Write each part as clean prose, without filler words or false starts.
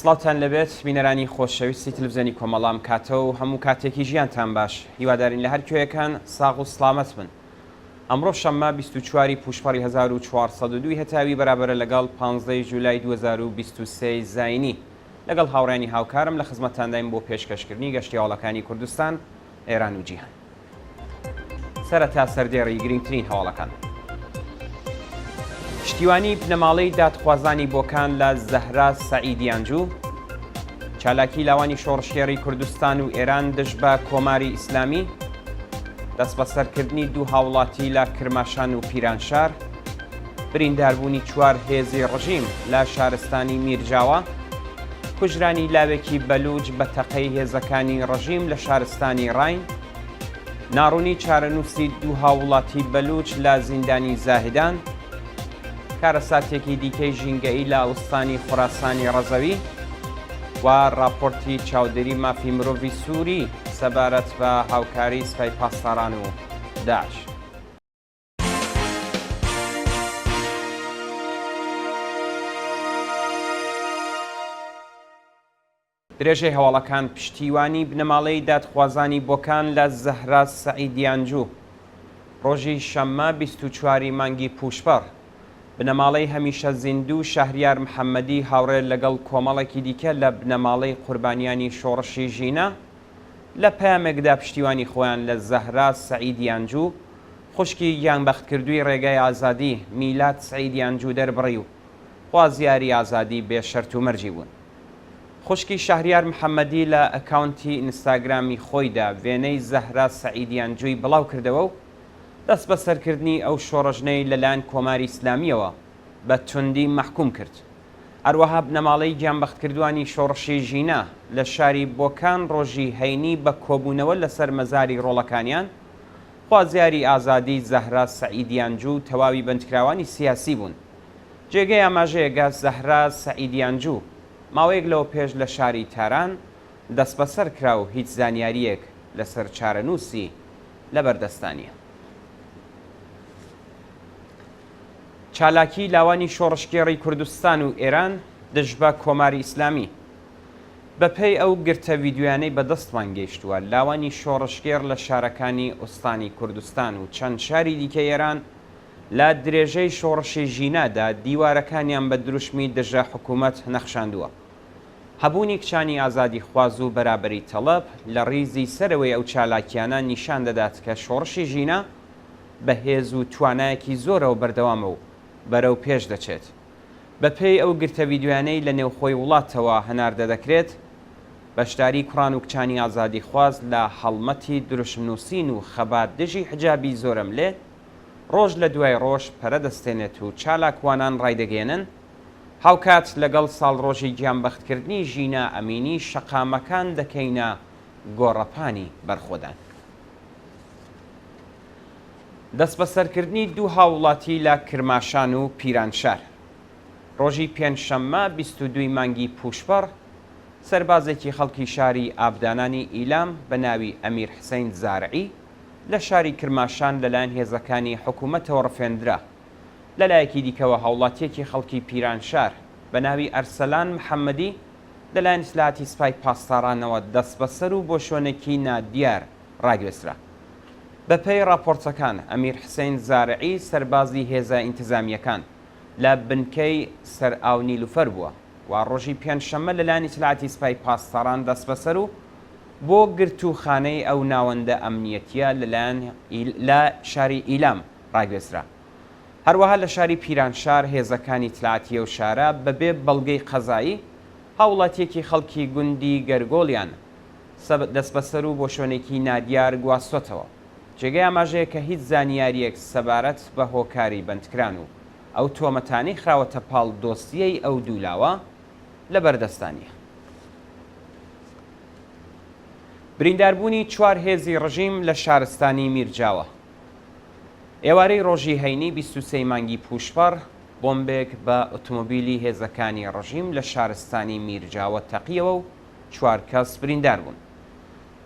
سڵاوتان لەبێت بینەرانی خۆشەویستی تلڤیزیۆنی کۆمەڵام کاتە و هەموو کاتێکی ژیانتان باش هیوادارین لە هەر کوێیەکان ساغ و سڵامەت بن. ئەمڕۆ شەممە 24 پوشپەڕی 1402 هەتاوی بەرابەرە لەگەڵ 15 جولای 2023 زاینی لەگەڵ هاوڕێنی هاوکارم لە خزمەتاندایم بۆ پێشکەشکردنی گەشتیاوڵەکانی کوردستان، ئێران و جیهان. سەرەتا سەردێڕی گرنگترین هەواڵەکان. پشتیوانی بنەماڵەی دادخوازانی بۆکان لە زەهرا سەعیدیانجوو، چالاکی لاوانی شۆڕشێڕی کوردستان و ئێران دژ بە کۆماری ئیسلامی، دەست بە سەرکردنی دوو هاوڵاتی لە کرماشان و پیرانشار، برینداربوونی 4 هێزی ڕژیم لە شارستانی میرجاوە، کوژرانی لاوێکی بەلووج بە تەقەی هێزەکانی ڕژیم لە شارستانی ڕاین، ناڕوونی چارەنووسی دوو هاوڵاتی بەلووج لە زیندانی زاهدان، کارەساتێکی دیکەی ژینگەئی لە ئەوستانی خوراسانی ڕەزەوی و راپۆرتی چاودێری مافی مرۆڤی سووری سەبارەت بە هاوکاری سپای پاسداران و داعش. درێژەی هەواڵەکان. پشتیوانی بنەماڵەی دادخوازانی بۆکان لە زەهرا سەعیدیانجوو ڕۆژی شەممە 24 مانگی پوشپەڕ بنەماڵەی هەمیشە زیندوو شەهریار محەممەدی هاوڕێ لەگەڵ کۆمەڵێکی دیکە لە بنەماڵەی قوربانیانی شۆڕشی ژینە لە پەیامێکدا پشتیوانی خۆیان لە زەهرا سەعیدیانجوو خوشکی گیانبەختکردووی ڕێگای ئازادی میلاد سەعیدیانجوو دەربڕی و خوازیاری ئازادی بێشەرت و مەرجی بوون. خوشکی شەهریار محەممەدی لە ئەکاونتی ئینستاگرامی خۆیدا وێنەی زەهرا سەعیدیانجووی بڵاو کردەوە و دەست بە سەرکردنی ئەو شۆڕژنەی لەلایەن کۆماری ئیسلامیەوە بە توندی مەحکوم کرد. هەروەها بنەماڵەی گیانبەختکردوانی شۆڕشی ژینە لە شاری بۆکان ڕۆژی هەینی بە کۆبوونەوە لەسەر مەزاری ڕۆڵەکانیان خوازیاری ئازادی زەهرا سەعیدیانجوو تەواوی بەندکراوانی سیاسی بوون. جێگەی ئاماژەیەگە زەهرا سەعیدیانجوو ماوەیەک لەوە پێش لە شاری تاران دەست بەسەر کرا و هیچ زانیاریەک لەسەر چارەنووسی لەبەردەستانیە. چالاکی لاوانی شۆڕشگێڕی کوردستان و ئێران دژ بە کۆماری ئیسلامی. بەپێی ئەو گرتە ڤیدیۆیانەی بەدەستمان گەیشتووە لاوانی شۆڕشگێڕ لە شارەکانی ئوستانی کوردستان و چەند شاری دیکە ئێران لە درێژەی شۆڕشی ژینادا دیوارەکانیان بە دروشمی دژە حکوومەت نەخشاندووە. هەبوونی کچانی ئازادی خواز و بەرابەری تەڵەب لە ڕیزی سەرەوەی ئەو چالاکیانە نیشان دەدات کە شۆڕشی ژینە بە هێز و توانایەکی زۆرەوە بەردەوامە و بەرەو پێش دەچێت. بەپێی ئەو گرتە ڤیدیۆیانەی لە نێوخۆی وڵاتەوە هەناردە دەکرێت بەشداری کوڕان و کچانی ئازادی خواز لە هەڵمەتی دروشمنووسین و خەبات دژی حجابی زۆرم لێ ڕۆژ لە دوای ڕۆژ پەرە دەستێنێت و چالاکوانان ڕایدەگەێنن هاوکات لەگەڵ ساڵڕۆژی گیانبەختکردنی ژینە ئەمینی شەقامەکان دەکەینە گۆڕەپانی بەرخۆدان. دەست بە سەرکردنی دوو هاوڵاتی لە کرماشان و پیرانشار. ڕۆژی پێنجشەممە 22 مانگی پوشپەڕ سەربازێکی خەڵکی شاری ئابدانانی ئیلام بە ناوی ئەمیر حسەین زارعی لە شاری کرماشان لەلایەن هێزەکانی حکوومەتەوە ڕفێندرا. لەلایەکی دیکەوە هاوڵاتیەکی خەڵکی پیرانشار بە ناوی ئەرسەلان محەممەدی لەلایەن ئیسلاحاتی سپای پاسدارانەوە دەست بەسەر و بۆ شوێنێکی نادیار ڕاگوێسترا. بەپێی راپۆرتەکان ئەمیر حسەین زارعی سەربازی هێزە ئینتزامیەکان لە بنکەی سەر ئاو نیلوفەر بووە و ڕۆژی پێنجشەممە لەلایەن ئیسلاحاتی سپای پاسداران دەست بەسەر و بۆ گرتوخانەی ئەو ناوەندە ئەمنیەتیە لە شاری ئیلام ڕاگوێزرا. هەروەها لە شاری پیرانشار هێزەکانی ئیتلاعاتیە و شارە بەبێ بەڵگەی قەزایی هاوڵاتیەکی خەڵکی گوندی گەرگۆڵیان دەست بەسەر و بۆ شوێنێکی نادیار گواستۆتەوە. جێگەی ئاماژەیە کە هیچ زانیاریەک سەبارەت بە هۆکاری بەندکران و ئەو تۆمەتانەی خراوەتە پاڵ دۆستیەی ئەو دوولاوە لە بەردەستانیە. برینداربوونی 4 هێزی ڕژیم لە شارستانی میرجاوە. ئێوارەی ڕۆژی هەینی 23 مانگی پوشپەڕ بۆمبێک بە ئۆتۆمۆبیلی هێزەکانی ڕژیم لە شارستانی میرجاوە تەقیەوە و 4 کەس بریندار بوون.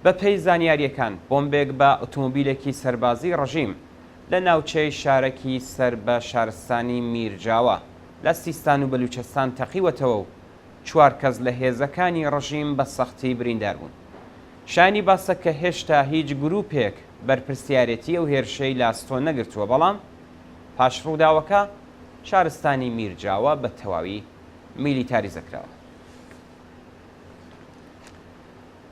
بەپێی زانیاریەکان بۆمبێک بە ئۆتۆمۆبیلێکی سەربازی ڕژیم لە ناوچەی شارەکی سەر بە شارستانی میرجاوە لە سیستان و بەلوچستان تەقیوەتەوە و 4 کەس لە هێزەکانی ڕژیم بە سەختی بریندار بوون. شانی باسە کە هێشتا هیچ گروپێک بەرپرسیارەتی ئەو هێرشەی لاستۆ نەگرتووە، بەڵام پاش ڕووداوەکە شارستانی میرجاوە بە تەواوی میلیتاریزەکراوە.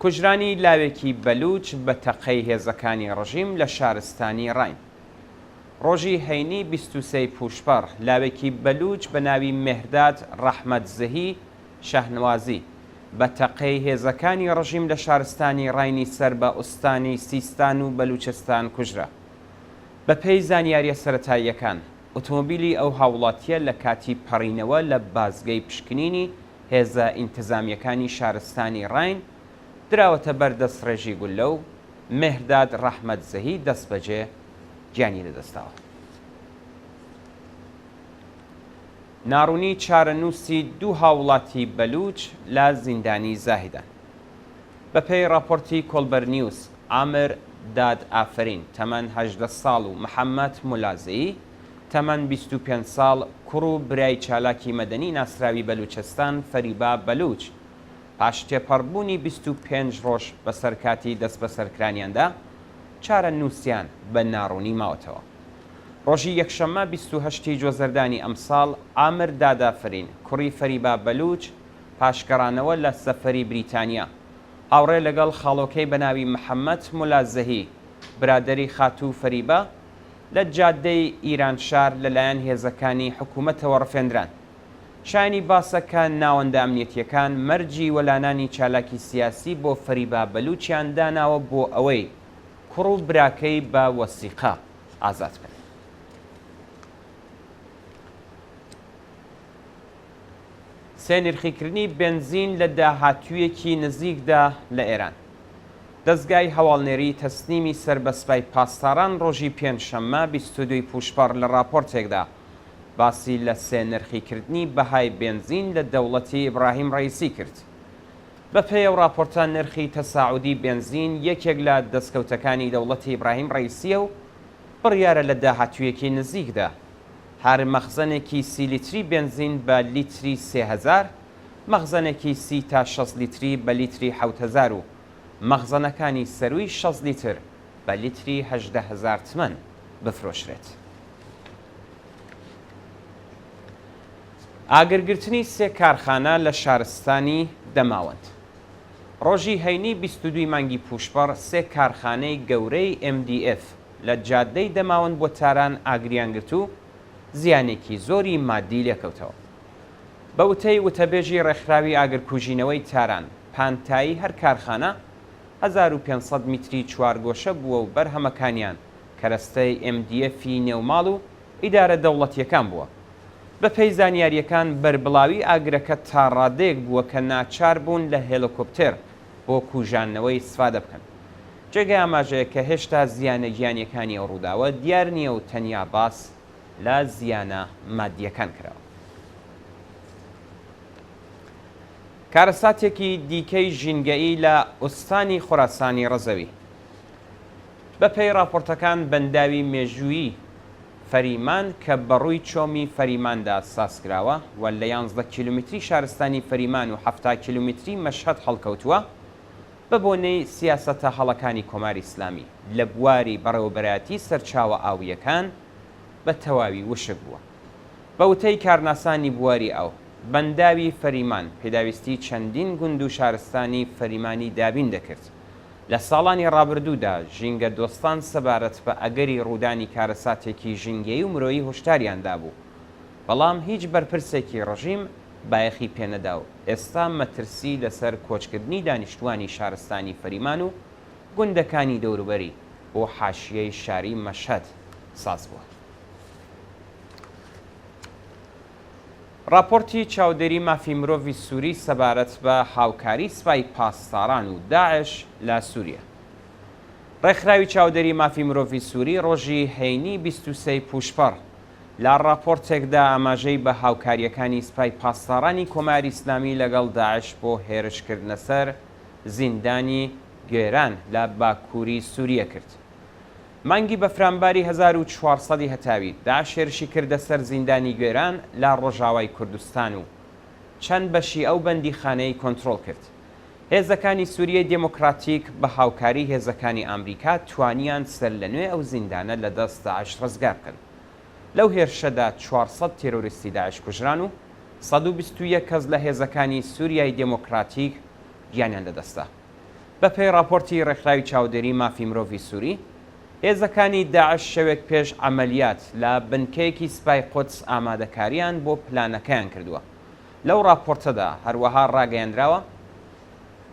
کوژرانی لاوێکی بەلوچ بە تەقەی هێزەکانی ڕژیم لە شارستانی ڕاین. ڕۆژی هەینی 23 پوشپەر لاوێکی بەلوچ بە ناوی مێهرداد ڕەحمەت زەهی شەهنوازی بە تەقەی هێزەکانی ڕژیم لە شارستانی ڕاینی سەر بە ئوستانی سیستان و بەلوچستان کوژرا. بە پێی زانیاریە سەرەتاییەکان، ئۆتۆمۆبیلی ئەو هاوڵاتیە لە کاتی پەڕینەوە لە بازگەی پشکنینی هێزە ئینتزامیەکانی شارستانی ڕاین دراوەتە بەردەست ڕێژی گولە و مێهرداد ڕەحمەت زەهی دەست بەجێ گیانی لەدەستاوە. ناڕوونی چارەنووسی 2 هاوڵاتی بەلوچ لە زیندانی زاهیدان. بە پێی راپۆرتی کۆلبەر نیوز، ئامر داد ئافرین تەمەن 18 ساڵ و محەممەد مولازەیی تەمەن 25 ساڵ کوڕ و برای چالاکی مەدەنی ناسراوی بەلوچستان فەریبا بەلوچ پاش تێپەڕبوونی 25 ڕۆژ بە سەرکاتی دەست بە سەرکرانیاندا چارە نووسیان بە ناڕوونی ماوەتەوە. ڕۆژی یەکشەممە 28 جۆزەردانی ئەمساڵ ئامر دادافرین کوڕی فەریبا بەلوچ پاشگەڕانەوە لە سەفەری بریتانیا هاوڕێ لەگەڵ خاڵۆکەی بە ناوی محەممەد مولازەهی برادەری خاتوو فەریبا لە جادەی ئیرانشار لەلایەن هێزەکانی حکوومەتەوە ڕفێنران. شانی باسەکە ناوەندە ئەمنیەتیەکان مەرجی وەلانانی چالاکی سیاسی بۆ فەریبا بەلوچیان داناوە بۆ ئەوەی کوڕ و براکەی بە وەسیقە ئازاد بن. سێ نرخیکردنی بنزین لە داهاتوویەکی نزیکدا لە ئێران. دەستگای هەواڵنێری تەسنیمی سەر بە سوپای پاسداران ڕۆژی پێنجشەممە 22 پوشپەر لە راپۆرتێکدا باسی لە سێ نرخیکردنی بەهای بنزین لە دەوڵەتی ئیبراهیم ڕەیسی کرد. بە پێی ئەو راپۆرتە نرخی تەساعودی بنزین یەکێک لە دەستکەوتەکانی دەوڵەتی ئیبراهیم ڕەیسیە و بڕیارە لە داهاتوویەکی نزیکدا هەر مەخزنێکی 30 لیتری بنزین بە لیتری 3000، مەخزنێکی 30 تا 60 لیتری بە لیتری 7000 و مەخزنەکانی سەروی 6 لیتر بە لیتری 18000 تمەن بفرۆشرێت. ئاگرگرتنی سێ کارخانە لە شارستانی دەماوەند. ڕۆژی هەینی 22 مانگی پوشپەر سێ کارخانەی گەورەی MDF لە جادەی دەماوەند بۆ تاران ئاگریانگرت و زیانێکی زۆری مادی لێکەوتەوە. بە وتەی وتەبێژی ڕێکخراوی ئاگرکوژینەوەی تاران، پانتایی هەر کارخانە 1500 میتری چوارگۆشە بووە و بەرهەمەکانیان کەرەستەی MDFی نێوماڵ و ئیدارە دەوڵەتیەکان بووە. بە پێی زانیاریەکان بەربڵاوی ئاگرەکە تا ڕادەیەک بووە کە ناچار بوون لە هێلیکۆپتێر بۆ کوژانەوەی استفادە بکەن. جێگای ئاماژەیە کە هێشتا زیانە گیانیەکانی ئەو ڕووداوە دیار نییە و تەنیا باس لە زیانە مادیەکان کراوە. کارەساتێکی دیکەی ژینگەئی لە ئوستانی خۆراسانی ڕەزەوی. بە پێی راپۆرتەکان بەنداوی مێژوویی فەریمان کە بەڕووی چۆمی فەریماندا ساسکراوە و لە 11 کیلومتری شارستانی فەریمان و 70 کیلومتری مەشهەد هەڵکەوتووە بە بۆنەی سیاسەتە هەڵەکانی کۆماری ئیسلامی لە بواری بەڕێوەبەرایەتی سەرچاوە ئاویەکان بە تەواوی وشک بووە. بە وتەی کارناسانی بواری ئەو، بەنداوی فەریمان پێداویستی چەندین گوند و شارستانی فەریمانی دابین دەکرد. لە ساڵانی ڕابردوودا ژینگە دۆستان سەبارەت بە ئەگەری ڕوودانی کارەساتێکی ژینگەی و مرۆیی هۆشداریاندا بوو، بەڵام هیچ بەرپرسێکی ڕژیم بایەخی پێنەدا و ئێستا مەترسی لەسەر کۆچکردنی دانیشتوانی شارستانی فەریمان و گوندەکانی دەوروبەری بۆ حاشیەی شاری مەشهەد ساز بووە. راپۆرتی چاودێری مافی مرۆڤی سووری سەبارەت بە هاوکاری سوپای پاسداران و داعش لە سووریا. ڕێکخراوی چاودێری مافی مرۆڤی سووری ڕۆژی هەینی 23 پوشپەر لە راپۆرتێکدا ئاماژەی بە هاوکاریەکانی سوپای پاسدارانی کۆماری ئیسلامی لەگەڵ داعش بۆ هێرشکردنە سەر زیندانی گێران لە باکووری سووریە کرد. مانگی بەفرامباری 1400 هەتاوی داعش هێرشی کردە سەر زیندانی گوێران لە ڕۆژاوای کوردستان و چەند بەشی ئەو بەندیخانەی کۆنتڕۆڵ کرد. هێزەکانی سووریای دموکراتیک بە هاوکاری هێزەکانی ئەمریکا توانیان سەر لە نوێ ئەو زیندانە لە دەست داعش ڕزگار بکەن. لەو هێرشەدا 400 تێرۆریستی داعش کوژران و 121 کەس لە هێزەکانی سووریای دموکراتیک گیانیان لەدەستا. بەپێی راپۆرتی ڕێکخراوی چاودێری مافی مرۆڤی سووری، هێزەکانی داعش شەوێک پێش عەمەلیات لە بنکەیەکی سپای قودس ئامادەکاریان بۆ پلانەکەیان کردووە. لەو راپۆرتەدا هەروەها ڕاگەیاندراوە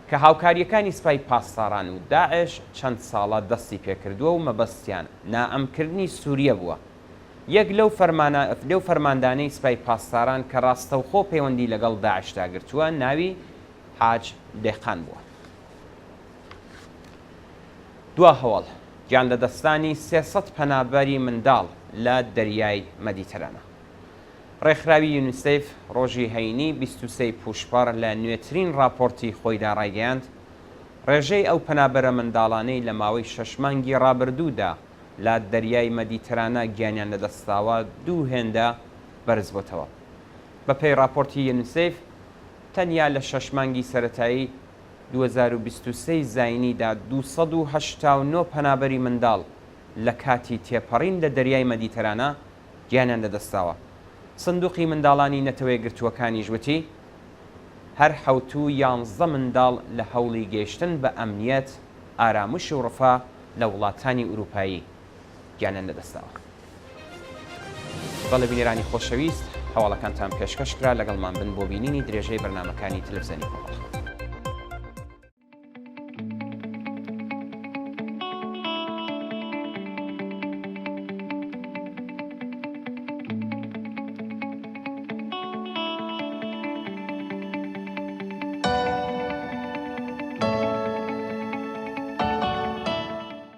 کە هاوکاریەکانی سپای پاسداران و داعش چەند ساڵە دەستی پێکردووە و مەبەستیان نائەمکردنی سووریە بووە. یەک لەو فەرماندانەی سپای پاسداران کە ڕاستەوخۆ پەیوەندی لەگەڵ داعشدا گرتووە ناوی حاج دێقان بووە. دوا هەوڵ گیان لە دەستانی 300 پەنابەری منداڵ لە دەریای مەدیتەرانە. ڕێکخراوی یونیسف ڕۆژی هەینی 23 پوشپەر لە نوێترین راپۆرتی خۆیدا ڕایگەیاند ڕێژەی ئەو پەنابەرە منداڵانەی لە ماوەی 6 مانگی ڕابردوودا لە دەریای مەدیتەرانە گیانیان لەدەستاوە دوو هێندە بەرز بۆتەوە. بەپێی راپۆرتی یونیسف تەنیا لە 6 مانگی سەرەتایی 2023 زاینیدا 289 پەنابەری منداڵ لە کاتی تێپەڕین لە دەریای مەدیتەرانە گیانیان لەدەستاوە. سندوقی منداڵانی نەتەوەی گرتووەکانی ژوتی هەر 11 منداڵ لە هەوڵی گەیشتن بە ئەمنیەت، ئارامش و ڕفا لە وڵاتانی ئوروپایی گیانیان لەدەستاوە. بەڵێ بینێرانی خۆشەویست، هەواڵەکانتان پێشکەش کرا، لەگەڵمان بن بۆ بینینی درێژەی بەرنامەکانی تەلەڤیزیۆنی کۆمەڵ.